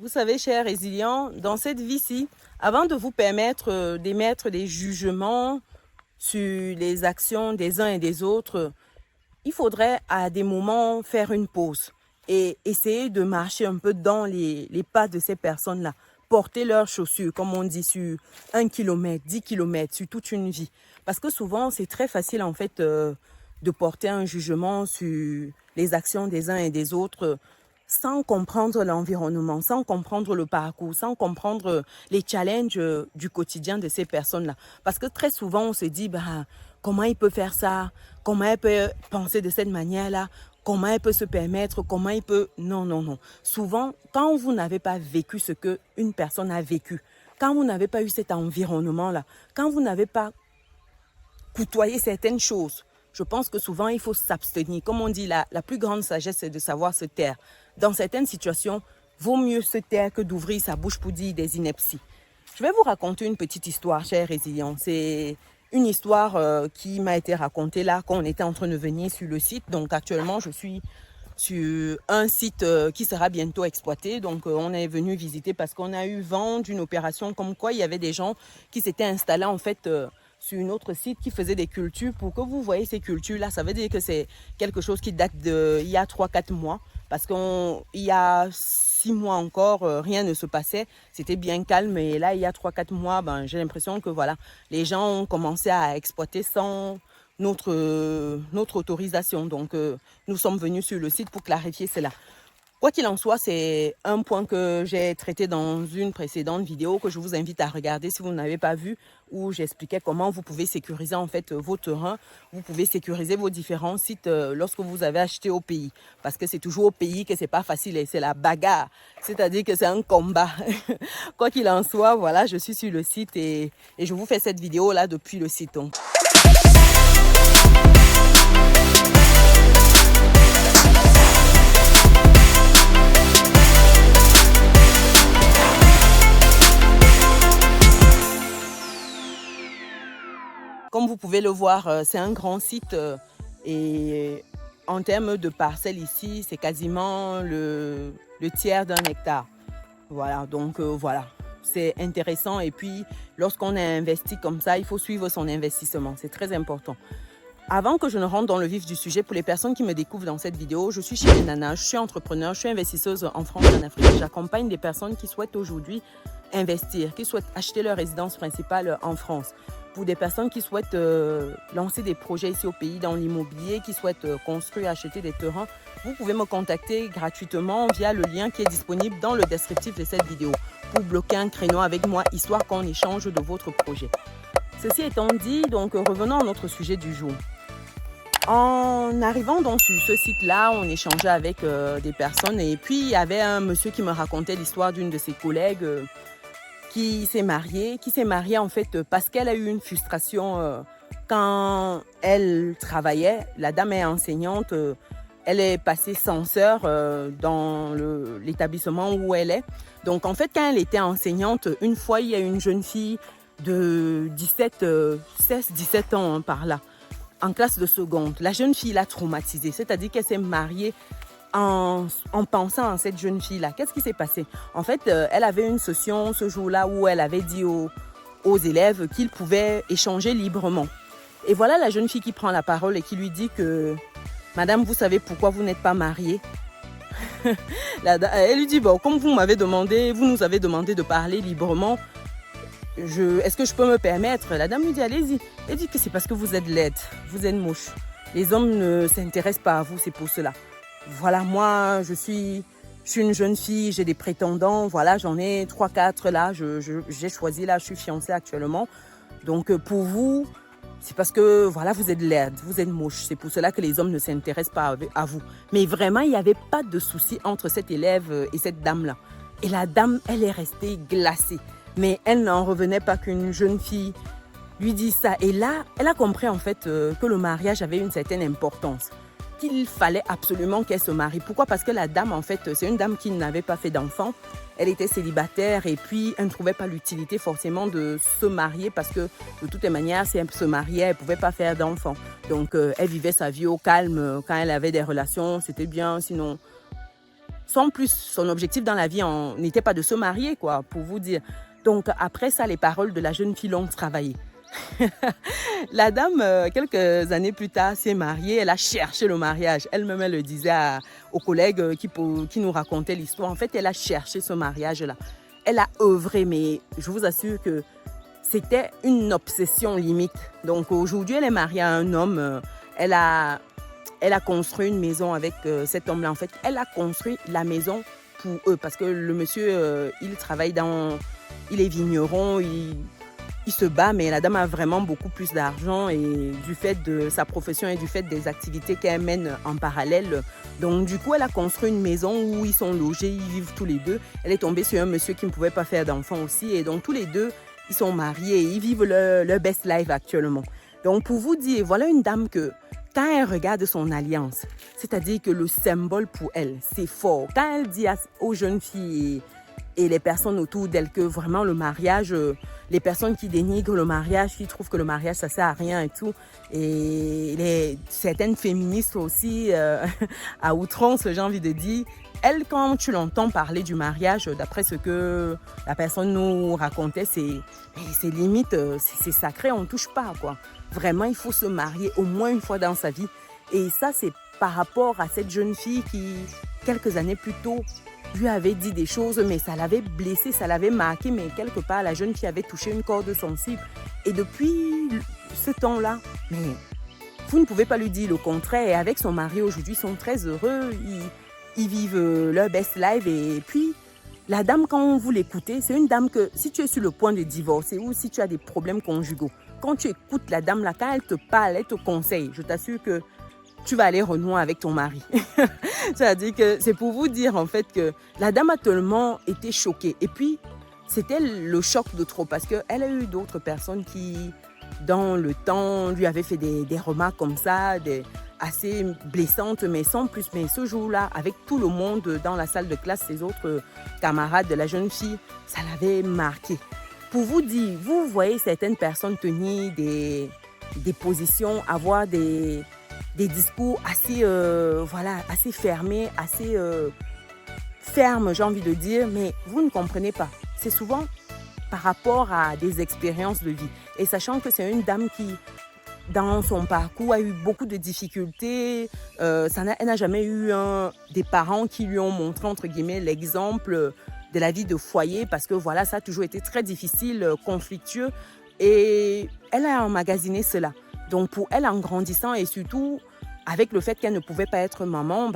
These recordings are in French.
Vous savez, chers résilients, dans cette vie-ci, avant de vous permettre d'émettre des jugements sur les actions des uns et des autres, il faudrait à des moments faire une pause et essayer de marcher un peu dans les pas de ces personnes-là. Porter leurs chaussures, comme on dit, sur 1 kilomètre, 10 kilomètres, sur toute une vie. Parce que souvent, c'est très facile en fait de porter un jugement sur les actions des uns et des autres sans comprendre l'environnement, sans comprendre le parcours, sans comprendre les challenges du quotidien de ces personnes-là. Parce que très souvent, on se dit, bah, comment il peut faire ça? Comment elle peut penser de cette manière-là? Comment elle peut se permettre? Comment il peut... Non, non, non. Souvent, quand vous n'avez pas vécu ce qu'une personne a vécu, quand vous n'avez pas eu cet environnement-là, quand vous n'avez pas côtoyé certaines choses, je pense que souvent, il faut s'abstenir. Comme on dit, la plus grande sagesse, c'est de savoir se taire. Dans certaines situations, vaut mieux se taire que d'ouvrir sa bouche pour dire des inepties. Je vais vous raconter une petite histoire, chers résilients. C'est une histoire qui m'a été racontée là, quand on était en train de venir sur le site. Donc actuellement, je suis sur un site qui sera bientôt exploité. Donc on est venu visiter parce qu'on a eu vent d'une opération comme quoi il y avait des gens qui s'étaient installés en fait sur un autre site qui faisait des cultures. Pour que vous voyez ces cultures-là, ça veut dire que c'est quelque chose qui date d'il y a 3-4 mois. Parce qu'il y a 6 mois encore, rien ne se passait. C'était bien calme. Et là, il y a 3-4 mois, ben, j'ai l'impression que voilà, les gens ont commencé à exploiter sans notre autorisation. Donc, nous sommes venus sur le site pour clarifier cela. Quoi qu'il en soit, c'est un point que j'ai traité dans une précédente vidéo que je vous invite à regarder si vous n'avez pas vu, où j'expliquais comment vous pouvez sécuriser en fait vos terrains, vous pouvez sécuriser vos différents sites lorsque vous avez acheté au pays. Parce que c'est toujours au pays que c'est pas facile et c'est la bagarre, c'est-à-dire que c'est un combat. Quoi qu'il en soit, voilà, je suis sur le site et je vous fais cette vidéo là depuis le site. Donc. Comme vous pouvez le voir, c'est un grand site et en termes de parcelles ici, c'est quasiment le tiers d'un hectare. Voilà, donc voilà, c'est intéressant. Et puis, lorsqu'on a investi comme ça, il faut suivre son investissement. C'est très important. Avant que je ne rentre dans le vif du sujet, pour les personnes qui me découvrent dans cette vidéo, je suis Chérie Nana, je suis entrepreneur, je suis investisseuse en France et en Afrique. J'accompagne des personnes qui souhaitent aujourd'hui investir, qui souhaitent acheter leur résidence principale en France. Pour des personnes qui souhaitent lancer des projets ici au pays dans l'immobilier, qui souhaitent construire, acheter des terrains, vous pouvez me contacter gratuitement via le lien qui est disponible dans le descriptif de cette vidéo pour bloquer un créneau avec moi, histoire qu'on échange de votre projet. Ceci étant dit, donc revenons à notre sujet du jour. En arrivant donc sur ce site-là, on échangeait avec des personnes et puis il y avait un monsieur qui me racontait l'histoire d'une de ses collègues qui s'est mariée en fait parce qu'elle a eu une frustration quand elle travaillait. La dame est enseignante, elle est passée censeur dans l'établissement où elle est. Donc en fait, quand elle était enseignante, une fois il y a une jeune fille de 16-17 ans par là, en classe de seconde. La jeune fille l'a traumatisée, c'est-à-dire qu'elle s'est mariée en pensant à cette jeune fille-là. Qu'est-ce qui s'est passé? En fait, elle avait une session ce jour-là où elle avait dit aux élèves qu'ils pouvaient échanger librement. Et voilà la jeune fille qui prend la parole et qui lui dit que « Madame, vous savez pourquoi vous n'êtes pas mariée ?» Elle lui dit « Bon, comme vous nous avez demandé de parler librement, est-ce que je peux me permettre ?» La dame lui dit « Allez-y. » Elle dit que c'est parce que vous êtes laide, vous êtes moche. Les hommes ne s'intéressent pas à vous, c'est pour cela. Voilà, moi, je suis une jeune fille, j'ai des prétendants, voilà, j'en ai 3-4 là, j'ai choisi là, je suis fiancée actuellement. Donc pour vous, c'est parce que voilà, vous êtes laide, vous êtes moche, c'est pour cela que les hommes ne s'intéressent pas à vous. Mais vraiment, il n'y avait pas de souci entre cet élève et cette dame-là. Et la dame, elle est restée glacée. Mais elle n'en revenait pas qu'une jeune fille lui dise ça. Et là, elle a compris en fait que le mariage avait une certaine importance. Qu'il fallait absolument qu'elle se marie. Pourquoi? Parce que la dame, en fait, c'est une dame qui n'avait pas fait d'enfant. Elle était célibataire et puis elle ne trouvait pas l'utilité forcément de se marier parce que de toutes les manières, si elle se mariait, elle ne pouvait pas faire d'enfant. Donc, elle vivait sa vie au calme. Quand elle avait des relations, c'était bien. Sinon, Sans plus, son objectif dans la vie n'était pas de se marier, quoi, pour vous dire. Donc après ça, les paroles de la jeune fille l'ont travaillé. La dame, quelques années plus tard, s'est mariée. Elle a cherché le mariage. Elle-même, elle le disait aux collègues qui nous racontaient l'histoire. En fait, elle a cherché ce mariage-là. Elle a œuvré, mais je vous assure que c'était une obsession limite. Donc aujourd'hui, elle est mariée à un homme. Elle a construit une maison avec cet homme-là. En fait, elle a construit la maison pour eux. Parce que le monsieur, il travaille il est vigneron, il se bat, mais la dame a vraiment beaucoup plus d'argent et du fait de sa profession et du fait des activités qu'elle mène en parallèle. Donc du coup, elle a construit une maison où ils sont logés, ils vivent tous les deux. Elle est tombée sur un monsieur qui ne pouvait pas faire d'enfant aussi. Et donc tous les deux, ils sont mariés et ils vivent leur best life actuellement. Donc pour vous dire, voilà une dame que quand elle regarde son alliance, c'est-à-dire que le symbole pour elle, c'est fort. Quand elle dit aux jeunes filles et les personnes autour d'elle que vraiment le mariage, les personnes qui dénigrent le mariage, qui trouvent que le mariage ça sert à rien et tout, et certaines féministes aussi à outrance, j'ai envie de dire, elle, quand tu l'entends parler du mariage, d'après ce que la personne nous racontait, c'est limite, c'est sacré, on ne touche pas, quoi. Vraiment, il faut se marier au moins une fois dans sa vie. Et ça, c'est par rapport à cette jeune fille qui, quelques années plus tôt, lui avait dit des choses, mais ça l'avait blessée, ça l'avait marqué, mais quelque part, la jeune fille avait touché une corde sensible. Et depuis ce temps-là, mais vous ne pouvez pas lui dire le contraire. Et avec son mari aujourd'hui, ils sont très heureux, ils vivent leur best life. Et puis, la dame, quand vous l'écoutez, c'est une dame que si tu es sur le point de divorcer ou si tu as des problèmes conjugaux, quand tu écoutes la dame là, quand elle te parle, elle te conseille, je t'assure que tu vas aller renouer avec ton mari. C'est-à-dire que c'est pour vous dire en fait que la dame a tellement été choquée. Et puis, c'était le choc de trop parce qu'elle a eu d'autres personnes qui, dans le temps, lui avaient fait des remarques comme ça, assez blessantes, mais sans plus. Mais ce jour-là, avec tout le monde dans la salle de classe, ses autres camarades de la jeune fille, ça l'avait marqué. Pour vous dire, vous voyez certaines personnes tenir des positions, avoir des discours assez, assez fermés, assez fermes, j'ai envie de dire, mais vous ne comprenez pas. C'est souvent par rapport à des expériences de vie. Et sachant que c'est une dame qui, dans son parcours, a eu beaucoup de difficultés, elle n'a jamais eu des parents qui lui ont montré, entre guillemets, l'exemple de la vie de foyer, parce que voilà, ça a toujours été très difficile, conflictueux. Et elle a emmagasiné cela. Donc pour elle, en grandissant et surtout avec le fait qu'elle ne pouvait pas être maman,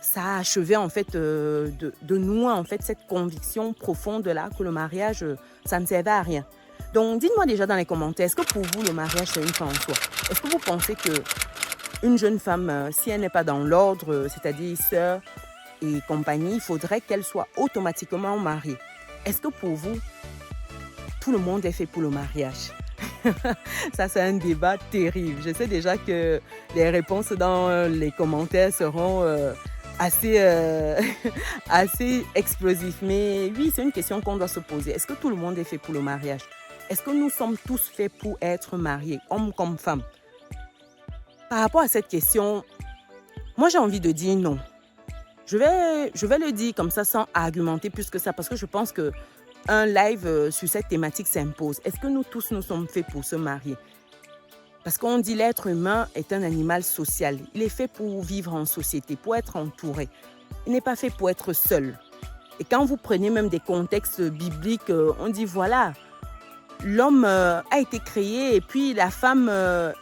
ça a achevé en fait de nouer en fait cette conviction profonde là que le mariage, ça ne servait à rien. Donc dites-moi déjà dans les commentaires, est-ce que pour vous le mariage c'est une fin en soi? Est-ce que vous pensez que une jeune femme, si elle n'est pas dans l'ordre, c'est-à-dire sœur et compagnie, il faudrait qu'elle soit automatiquement mariée? Est-ce que pour vous, tout le monde est fait pour le mariage? Ça, c'est un débat terrible. Je sais déjà que les réponses dans les commentaires seront assez explosives. Mais oui, c'est une question qu'on doit se poser. Est-ce que tout le monde est fait pour le mariage? Est-ce que nous sommes tous faits pour être mariés, hommes comme femmes? Par rapport à cette question, moi, j'ai envie de dire non. Je vais le dire comme ça sans argumenter plus que ça parce que je pense que un live sur cette thématique s'impose. Est-ce que nous tous, nous sommes faits pour se marier? Parce qu'on dit l'être humain est un animal social. Il est fait pour vivre en société, pour être entouré. Il n'est pas fait pour être seul. Et quand vous prenez même des contextes bibliques, on dit voilà, l'homme a été créé et puis la femme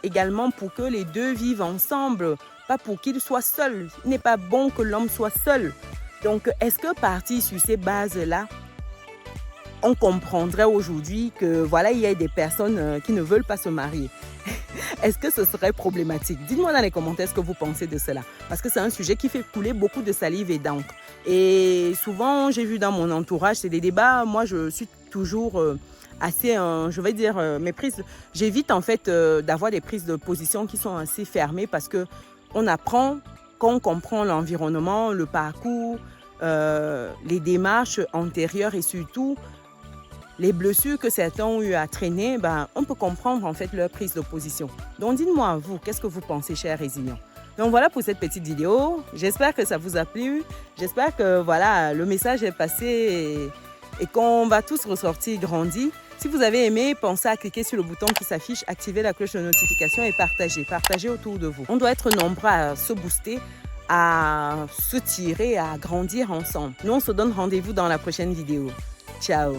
également pour que les deux vivent ensemble, pas pour qu'il soit seul. Il n'est pas bon que l'homme soit seul. Donc, est-ce que partir sur ces bases-là, on comprendrait aujourd'hui que voilà, il y a des personnes qui ne veulent pas se marier? Est-ce que ce serait problématique? Dites-moi dans les commentaires ce que vous pensez de cela. Parce que c'est un sujet qui fait couler beaucoup de salive et d'encre. Et souvent, j'ai vu dans mon entourage, c'est des débats. Moi, je suis toujours assez, je vais dire, j'évite en fait d'avoir des prises de position qui sont assez fermées parce qu'on apprend, quand on comprend l'environnement, le parcours, les démarches antérieures et surtout les blessures que certains ont eu à traîner, on peut comprendre en fait leur prise de position. Donc dites-moi vous, qu'est-ce que vous pensez, chers résilients? Donc voilà pour cette petite vidéo. J'espère que ça vous a plu. J'espère que voilà, le message est passé et qu'on va tous ressortir grandis. Si vous avez aimé, pensez à cliquer sur le bouton qui s'affiche, activer la cloche de notification et partager. Partagez autour de vous. On doit être nombreux à se booster, à se tirer, à grandir ensemble. Nous, on se donne rendez-vous dans la prochaine vidéo. Ciao!